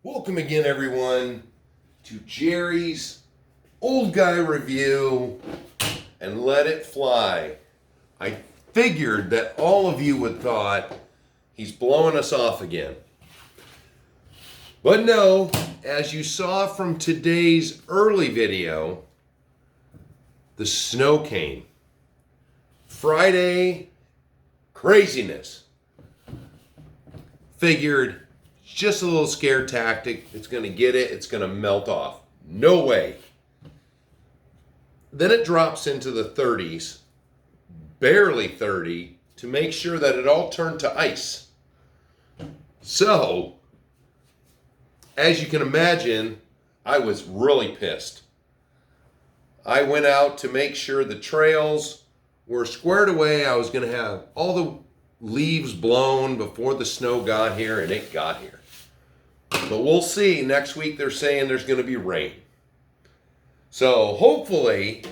Welcome again, everyone, to Jerry's Old Guy Review and Let It Fly. I figured that all of you would thought he's blowing us off again. But no, as you saw from today's early video, the snow came. Friday, craziness. Figured just a little scare tactic. It's going to get it. It's going to melt off. No way. Then it drops into the 30s, barely 30, to make sure that it all turned to ice. So, as you can imagine, I was really pissed. I went out to make sure the trails were squared away. I was going to have all the leaves blown before the snow got here, and it got here. But we'll see. Next week they're saying there's going to be rain. So hopefully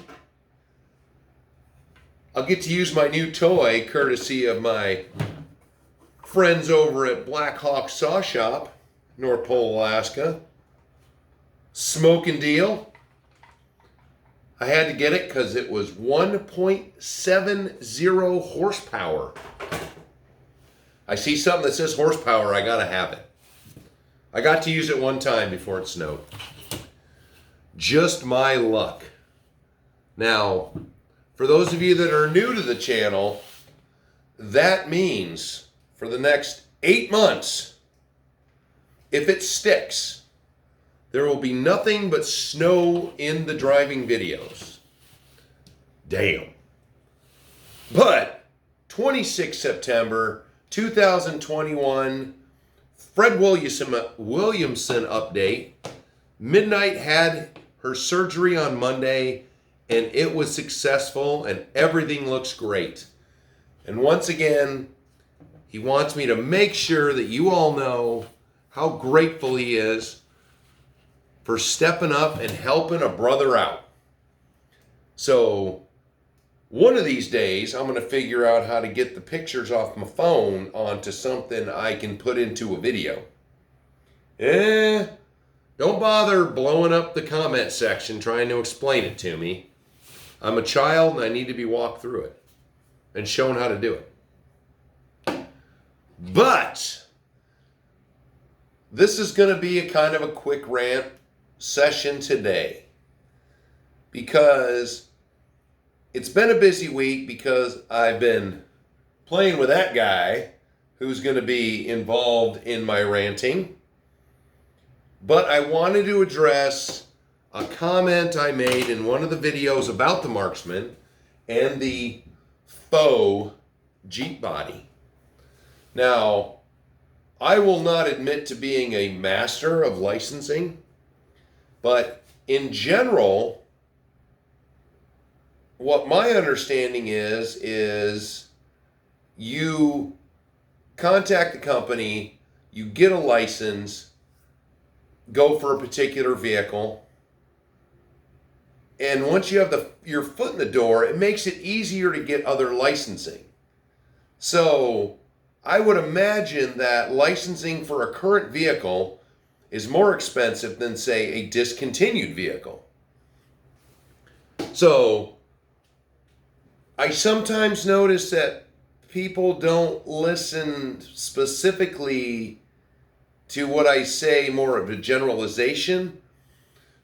I'll get to use my new toy courtesy of my friends over at Black Hawk Saw Shop, North Pole, Alaska. Smoking deal. I had to get it because it was 1.70 horsepower. I see something that says horsepower, I gotta have it. I got to use it one time before it snowed. Just my luck. Now, for those of you that are new to the channel, that means for the next 8 months, if it sticks, there will be nothing but snow in the driving videos. Damn. But 26 September 2021, Fred Williamson update. Midnight had her surgery on Monday, and it was successful, and everything looks great. And once again, he wants me to make sure that you all know how grateful he is for stepping up and helping a brother out. So, one of these days, I'm going to figure out how to get the pictures off my phone onto something I can put into a video. Don't bother blowing up the comment section trying to explain it to me. I'm a child and I need to be walked through it and shown how to do it. But this is going to be a kind of a quick rant session today because it's been a busy week because I've been playing with that guy who's going to be involved in my ranting. But I wanted to address a comment I made in one of the videos about the Marksman and the faux Jeep body. Now, I will not admit to being a master of licensing, but in general, what my understanding is you contact the company, you get a license, go for a particular vehicle, and once you have your foot in the door, it makes it easier to get other licensing. So I would imagine that licensing for a current vehicle is more expensive than, say, a discontinued vehicle. So I sometimes notice that people don't listen specifically to what I say, more of a generalization.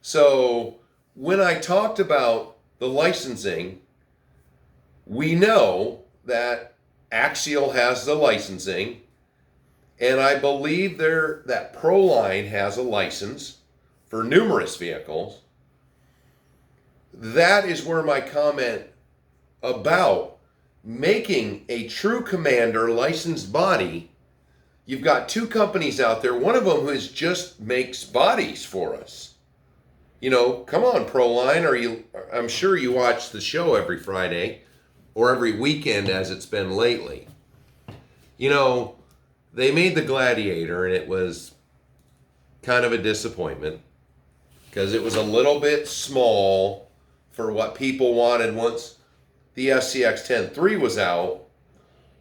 So when I talked about the licensing, we know that Axial has the licensing, and I believe that Proline has a license for numerous vehicles. That is where my comment about making a true Commander licensed body. You've got two companies out there, one of them who just makes bodies for us. You know, come on, Proline, I'm sure you watch the show every Friday or every weekend as it's been lately. You know, they made the Gladiator and it was kind of a disappointment because it was a little bit small for what people wanted once the SCX 10.3 was out.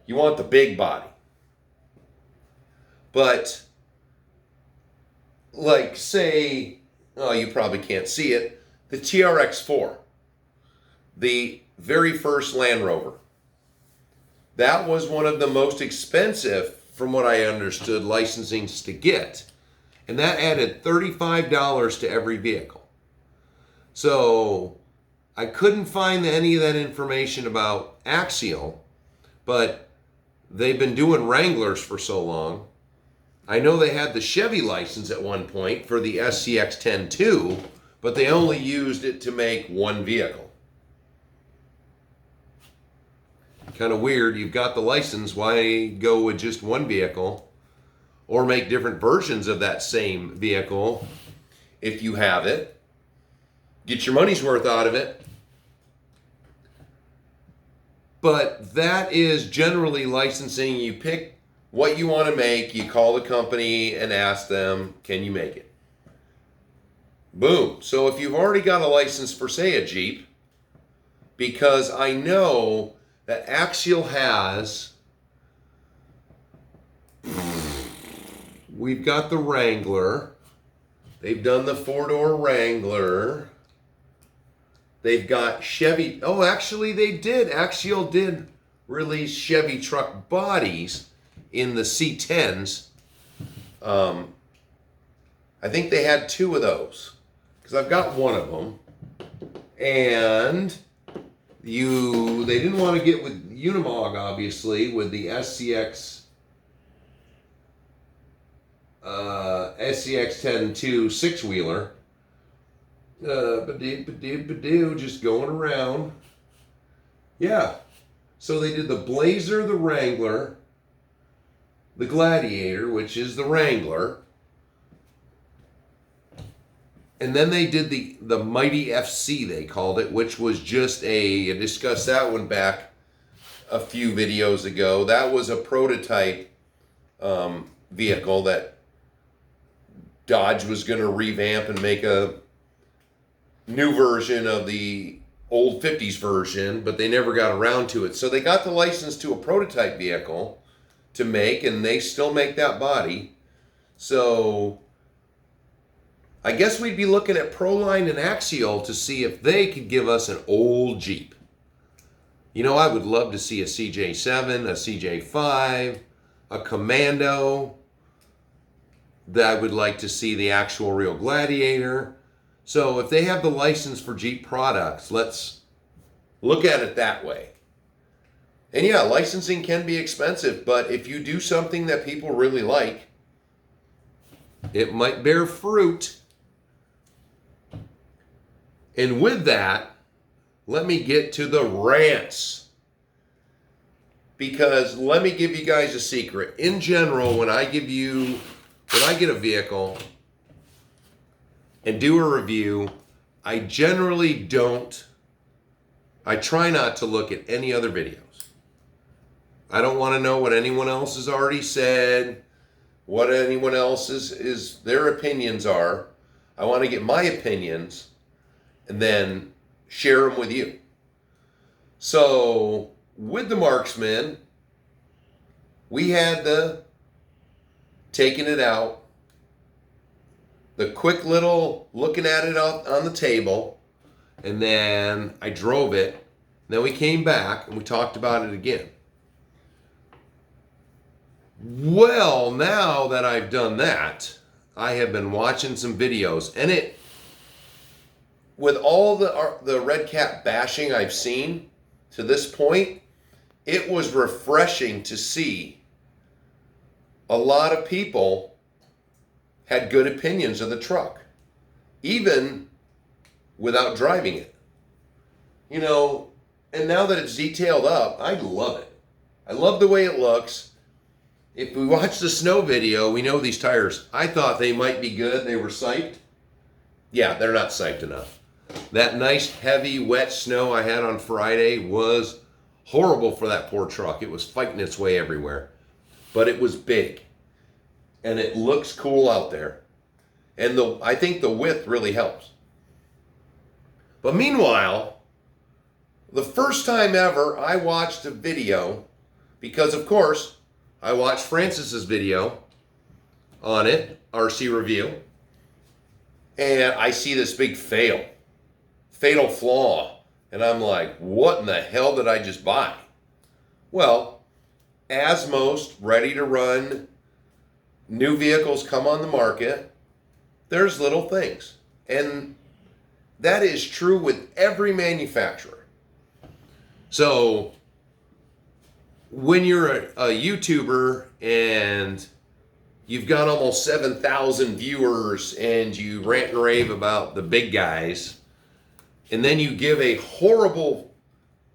You want the big body. But like say, oh, you probably can't see it, the TRX4, the very first Land Rover. That was one of the most expensive, from what I understood, licensings to get. And that added $35 to every vehicle. So I couldn't find any of that information about Axial, but they've been doing Wranglers for so long. I know they had the Chevy license at one point for the SCX-10-2, but they only used it to make one vehicle. Kind of weird. You've got the license. Why go with just one vehicle? Or make different versions of that same vehicle if you have it. Get your money's worth out of it. But that is generally licensing. You pick what you want to make. You call the company and ask them, can you make it? Boom. So if you've already got a license for, say, a Jeep, because I know that Axial has... We've got the Wrangler. They've done the four-door Wrangler. They've got Chevy. Oh, actually, they did. Axial did release Chevy truck bodies in the C10s. I think they had 2 of those because I've got one of them. And they didn't want to get with Unimog, obviously, with the SCX-10-2 6-wheeler. Just going around. Yeah. So they did the Blazer, the Wrangler, the Gladiator, which is the Wrangler. And then they did the Mighty FC, they called it, which was just I discussed that one back a few videos ago. That was a prototype vehicle that Dodge was going to revamp and make a new version of the old 50s version, but they never got around to it. So they got the license to a prototype vehicle to make, and they still make that body. So I guess we'd be looking at Proline and Axial to see if they could give us an old Jeep. You know, I would love to see a CJ7, a CJ5, a Commando. That I would like to see the actual real Gladiator. So if they have the license for Jeep products, let's look at it that way. And yeah, licensing can be expensive, but if you do something that people really like, it might bear fruit. And with that, let me get to the rants. Because let me give you guys a secret. In general, when I get a vehicle and do a review, I try not to look at any other videos. I don't want to know what anyone else has already said, what anyone else's their opinions are. I want to get my opinions and then share them with you. So with the Marksman, we had the taking it out, the quick little looking at it on the table, and then I drove it. Then we came back and we talked about it again. Well, now that I've done that, I have been watching some videos, and with all the Red Cat bashing I've seen to this point, it was refreshing to see a lot of people had good opinions of the truck, even without driving it. You know, and now that it's detailed up, I love it. I love the way it looks. If we watch the snow video, we know these tires. I thought they might be good. They were psyched. Yeah, they're not psyched enough. That nice, heavy, wet snow I had on Friday was horrible for that poor truck. It was fighting its way everywhere. But it was big. And it looks cool out there. And I think the width really helps. But meanwhile, the first time ever I watched a video, because of course, I watched Francis's video on it, RC review, And I see this big fatal flaw. And I'm like, what in the hell did I just buy? Well, as most ready-to-run new vehicles come on the market, there's little things. And that is true with every manufacturer. So when you're a YouTuber and you've got almost 7,000 viewers and you rant and rave about the big guys, and then you give a horrible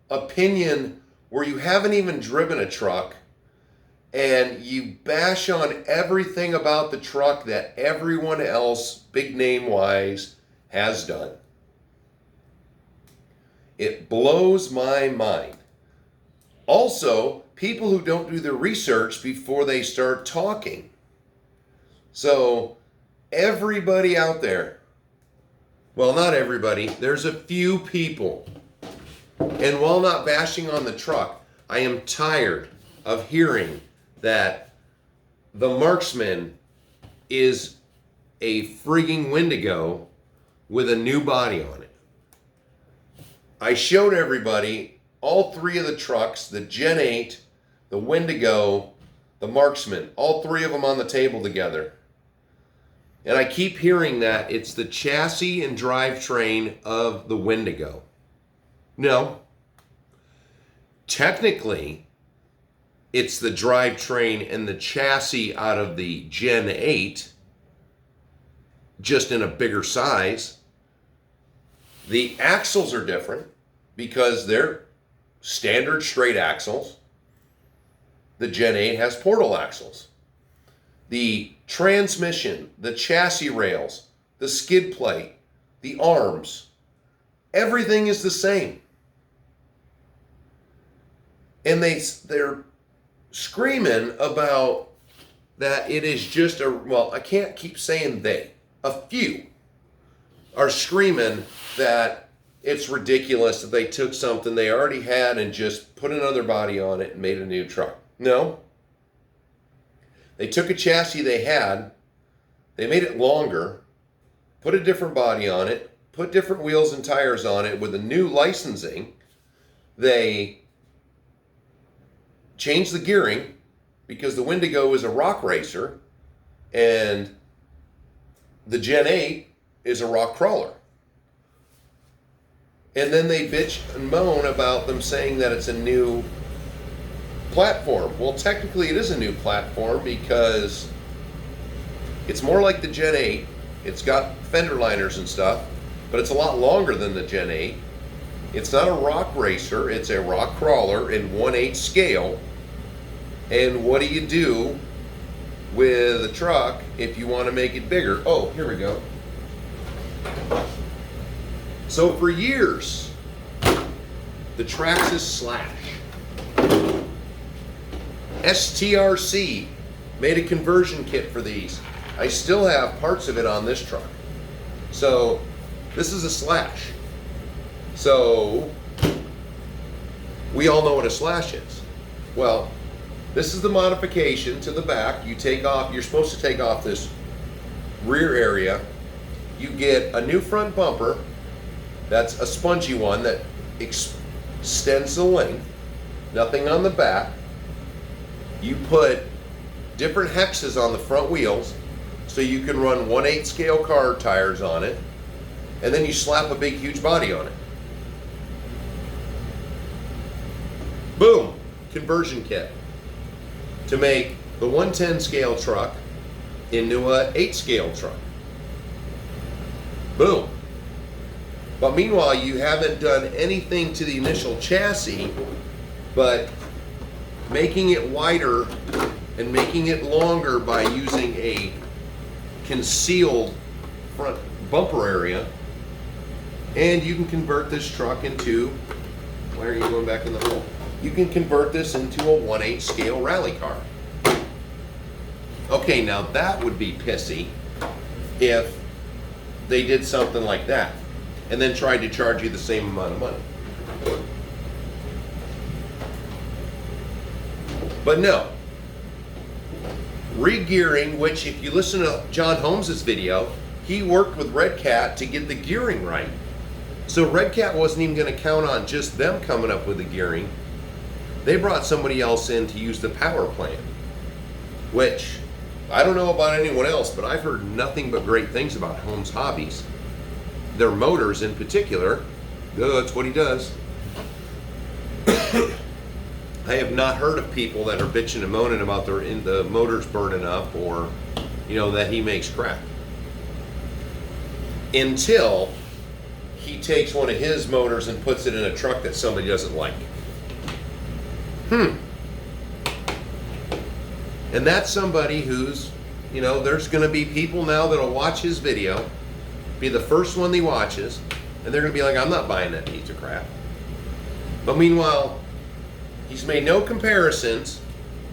opinion where you haven't even driven a truck, and you bash on everything about the truck that everyone else, big name wise, has done. It blows my mind. Also, people who don't do their research before they start talking. So, everybody out there, well, not everybody, there's a few people. And while not bashing on the truck, I am tired of hearing that the Marksman is a frigging Wendigo with a new body on it. I showed everybody all three of the trucks, the Gen 8, the Wendigo, the Marksman, all three of them on the table together. And I keep hearing that it's the chassis and drivetrain of the Wendigo. No. Technically, it's the drivetrain and the chassis out of the Gen 8, just in a bigger size. The axles are different because they're standard straight axles. The Gen 8 has portal axles. The transmission, the chassis rails, the skid plate, the arms, everything is the same. And they're screaming about that it is just I can't keep saying they. A few are screaming that it's ridiculous that they took something they already had and just put another body on it and made a new truck. No. They took a chassis they had, they made it longer, put a different body on it, put different wheels and tires on it with a new licensing. They changed the gearing because the Wendigo is a rock racer and the Gen 8 is a rock crawler. And then they bitch and moan about them saying that it's a new platform. Well, technically it is a new platform because it's more like the Gen 8. It's got fender liners and stuff, but it's a lot longer than the Gen 8. It's not a rock racer, it's a rock crawler in 1/8 scale. And what do you do with a truck if you want to make it bigger? Oh, here we go. So for years, the Traxxas Slash, STRC made a conversion kit for these. I still have parts of it on this truck. So this is a Slash. So we all know what a Slash is. Well, this is the modification to the back. You take off, you're supposed to take off this rear area. You get a new front bumper. That's a spongy one that extends the length. Nothing on the back. You put different hexes on the front wheels so you can run 1/8 scale car tires on it. And then you slap a big, huge body on it. Boom! Conversion kit to make the 110 scale truck into a 8 scale truck. Boom. But meanwhile, you haven't done anything to the initial chassis, but making it wider and making it longer by using a concealed front bumper area. And you can convert this truck into, why are you going back in the hole? You can convert this into a 1/8 scale rally car. Okay, now that would be pissy if they did something like that and then tried to charge you the same amount of money. But no. Regearing, which if you listen to John Holmes' video, he worked with Red Cat to get the gearing right. So Red Cat wasn't even going to count on just them coming up with the gearing. They brought somebody else in to use the power plant, which I don't know about anyone else, but I've heard nothing but great things about Holmes Hobbies. Their motors in particular, that's what he does. I have not heard of people that are bitching and moaning about the motors burning up, or that he makes crap. Until he takes one of his motors and puts it in a truck that somebody doesn't like. And that's somebody who's, there's going to be people now that'll watch his video, be the first one he watches, and they're going to be like, I'm not buying that piece of crap. But meanwhile, he's made no comparisons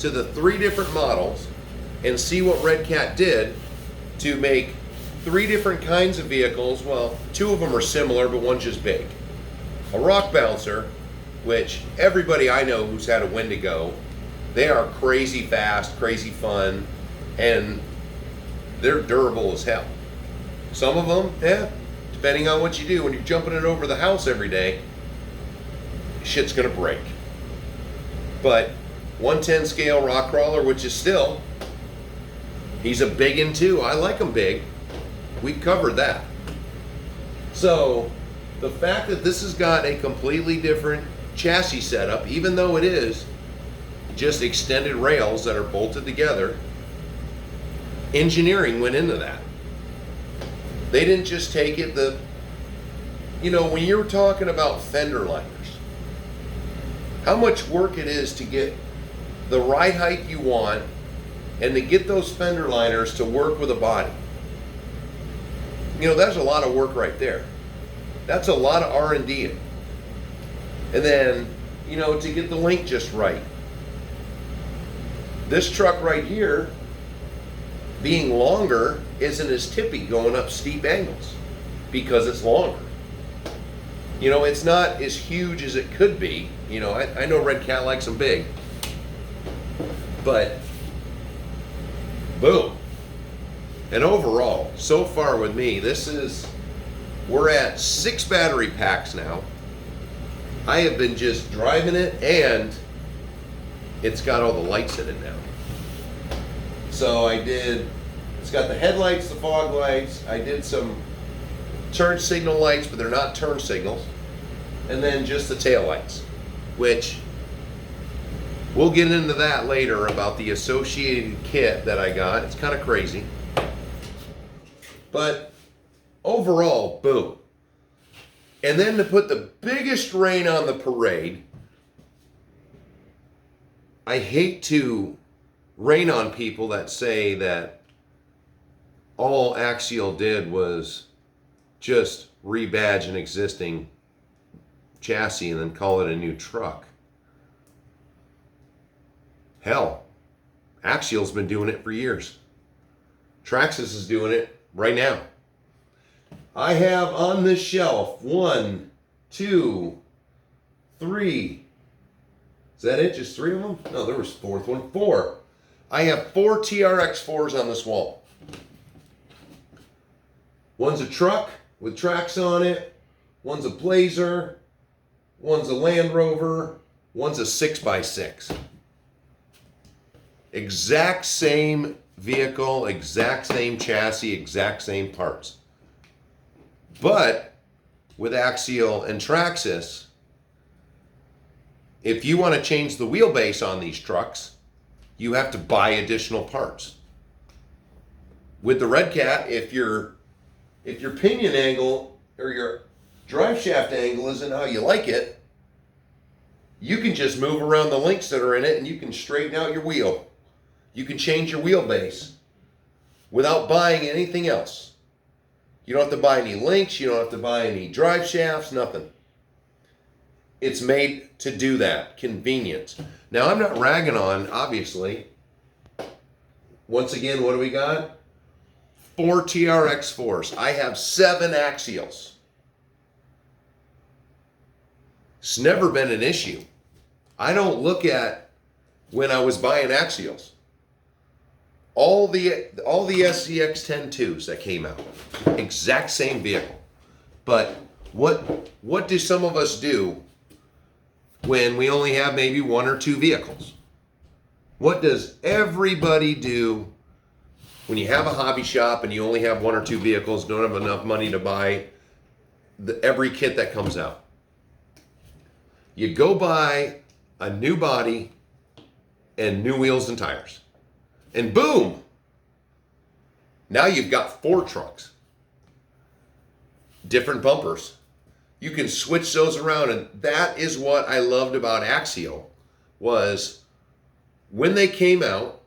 to the 3 different models and see what Red Cat did to make 3 different kinds of vehicles. Well, 2 of them are similar, but one's just big. A rock bouncer, which everybody I know who's had a Wendigo, they are crazy fast, crazy fun, and they're durable as hell. Some of them, depending on what you do, when you're jumping it over the house every day, shit's gonna break. But 110 scale rock crawler, which is still, he's a big one too. I like him big. We covered that. So the fact that this has got a completely different chassis setup, even though it is just extended rails that are bolted together, engineering went into that. They didn't just take it, when you're talking about fender liners, how much work it is to get the right height you want and to get those fender liners to work with a body. That's a lot of work right there. That's a lot of R&D. And then, to get the link just right. This truck right here, being longer, isn't as tippy going up steep angles because it's longer. It's not as huge as it could be. I know Red Cat likes them big. But, boom. And overall, so far with me, we're at 6 battery packs now. I have been just driving it, and it's got all the lights in it now. So it's got the headlights, the fog lights. I did some turn signal lights, but they're not turn signals. And then just the tail lights, which we'll get into that later about the associated kit that I got. It's kind of crazy. But overall, boom. And then to put the biggest rain on the parade, I hate to rain on people that say that all Axial did was just rebadge an existing chassis and then call it a new truck. Hell, Axial's been doing it for years. Traxxas is doing it right now. I have on this shelf 1, 2, 3. Is that it? Just 3 of them? No, there was a 4th one. 4. I have 4 TRX4s on this wall. One's a truck with tracks on it. One's a Blazer. One's a Land Rover. One's a 6x6. Exact same vehicle, exact same chassis, exact same parts. But with Axial and Traxxas, if you want to change the wheelbase on these trucks, you have to buy additional parts. With the Red Cat, if your pinion angle or your drive shaft angle isn't how you like it, you can just move around the links that are in it and you can straighten out your wheel. You can change your wheelbase without buying anything else. You don't have to buy any links, you don't have to buy any drive shafts, nothing. It's made to do that. Convenient. Now, I'm not ragging on, obviously. Once again, what do we got? 4 TRX4s. I have 7 Axials. It's never been an issue. I don't look at when I was buying Axials. All the SCX-10-2s that came out, exact same vehicle. But what do some of us do when we only have maybe one or two vehicles? What does everybody do when you have a hobby shop and you only have one or two vehicles, don't have enough money to buy every kit that comes out? You go buy a new body and new wheels and tires. And boom! Now you've got 4 trucks. Different bumpers. You can switch those around, and that is what I loved about Axial, was when they came out,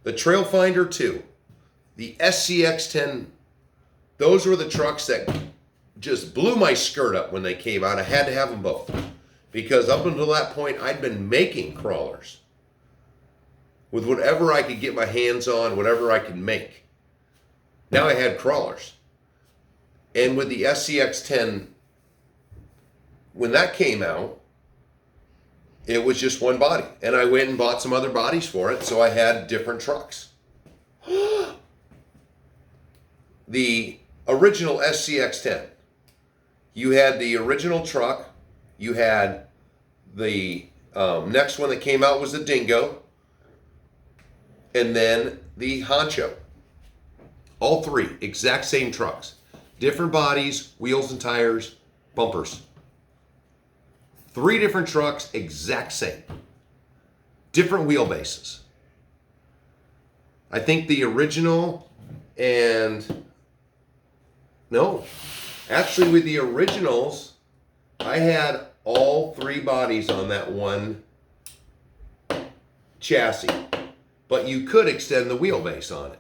the Trailfinder 2, the SCX-10, those were the trucks that just blew my skirt up when they came out. I had to have them both, because up until that point, I'd been making crawlers with whatever I could get my hands on, whatever I could make. Now I had crawlers. And with the SCX-10, when that came out, it was just one body. And I went and bought some other bodies for it, so I had different trucks. The original SCX-10, you had the original truck, you had the next one that came out was the Dingo, and then the Honcho. All 3, exact same trucks. Different bodies, wheels and tires, bumpers. 3 different trucks, exact same. Different wheelbases. I think the original actually with the originals, I had all 3 bodies on that one chassis. But you could extend the wheelbase on it.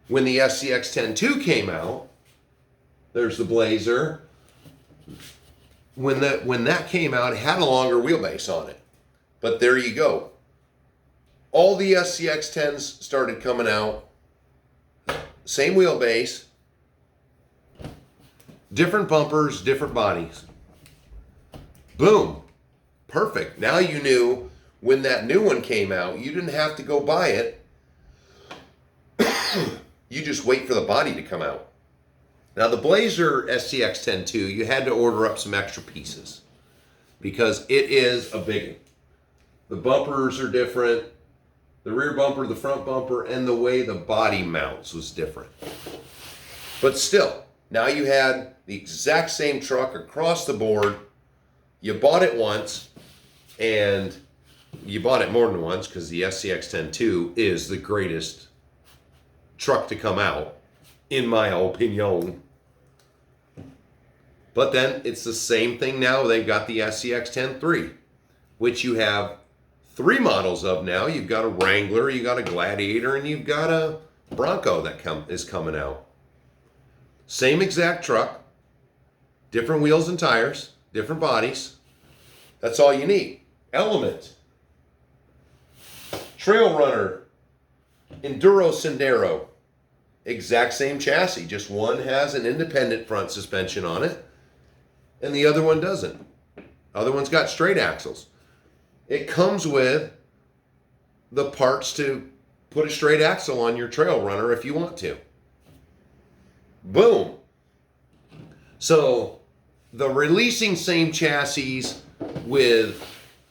When the SCX-10-2 came out, there's the Blazer. When that came out, it had a longer wheelbase on it. But there you go. All the SCX-10s started coming out. Same wheelbase. Different bumpers, different bodies. Boom. Perfect. Now you knew when that new one came out, you didn't have to go buy it. You just wait for the body to come out. Now the Blazer SCX-10-2, you had to order up some extra pieces because it is a big one. The bumpers are different. The rear bumper, the front bumper, and the way the body mounts was different. But still, now you had the exact same truck across the board. You bought it once, and you bought it more than once because the SCX-10-2 is the greatest truck to come out, in my opinion. But then it's the same thing now. They've got the SCX-10-3, which you have 3 models of now. You've got a Wrangler, you got a Gladiator, and you've got a Bronco that is coming out. Same exact truck, different wheels and tires, different bodies. That's all you need. Element, Trail Runner, Enduro Sendero, exact same chassis. Just one has an independent front suspension on it, and the other one doesn't. Other one's got straight axles. It comes with the parts to put a straight axle on your Trail Runner if you want to. Boom. So the releasing same chassis with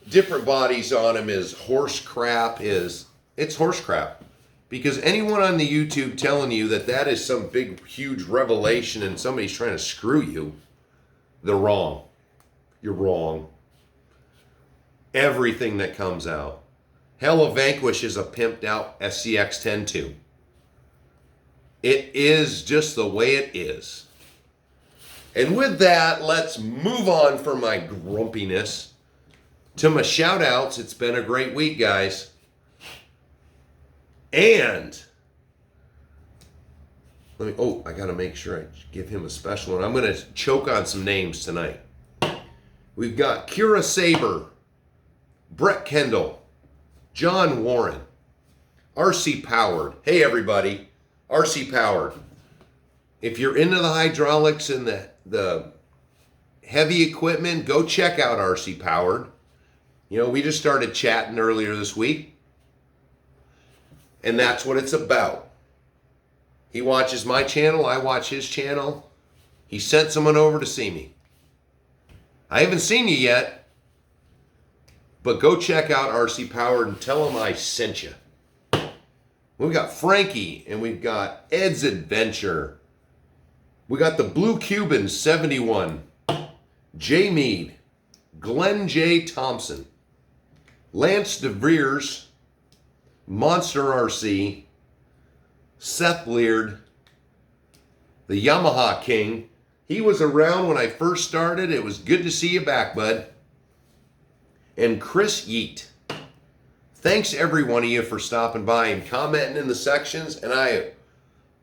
different bodies on them is horse crap. It's horse crap. Because anyone on the YouTube telling you that that is some big, huge revelation and somebody's trying to screw you, they're wrong. You're wrong. Everything that comes out. Hell, a Vanquish is a pimped out SCX-10-2. It is just the way it is. And with that, let's move on from my grumpiness to my shout outs. It's been a great week, guys. And I got to make sure I give him a special one. I'm going to choke on some names tonight. We've got Kira Saber, Brett Kendall, John Warren, RC Powered. Hey, everybody, RC Powered. If you're into the hydraulics and the heavy equipment, go check out RC Powered. You know, we just started chatting earlier this week. And that's what it's about. He watches my channel, I watch his channel. He sent someone over to see me. I haven't seen you yet, but go check out RC Powered and tell him I sent you. We've got Frankie and we've got Ed's Adventure. We got the Blue Cuban 71, Jay Mead, Glenn J. Thompson, Lance DeVries, Monster RC, Seth Leard, the Yamaha King. He was around when I first started. It was good to see you back, bud. And Chris Yeat. Thanks every one of you for stopping by and commenting in the sections. And I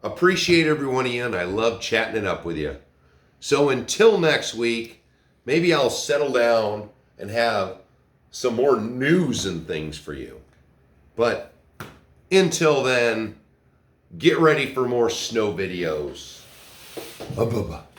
appreciate every one of you, and I love chatting it up with you. So until next week, maybe I'll settle down and have some more news and things for you. But until then, get ready for more snow videos. Bye-bye.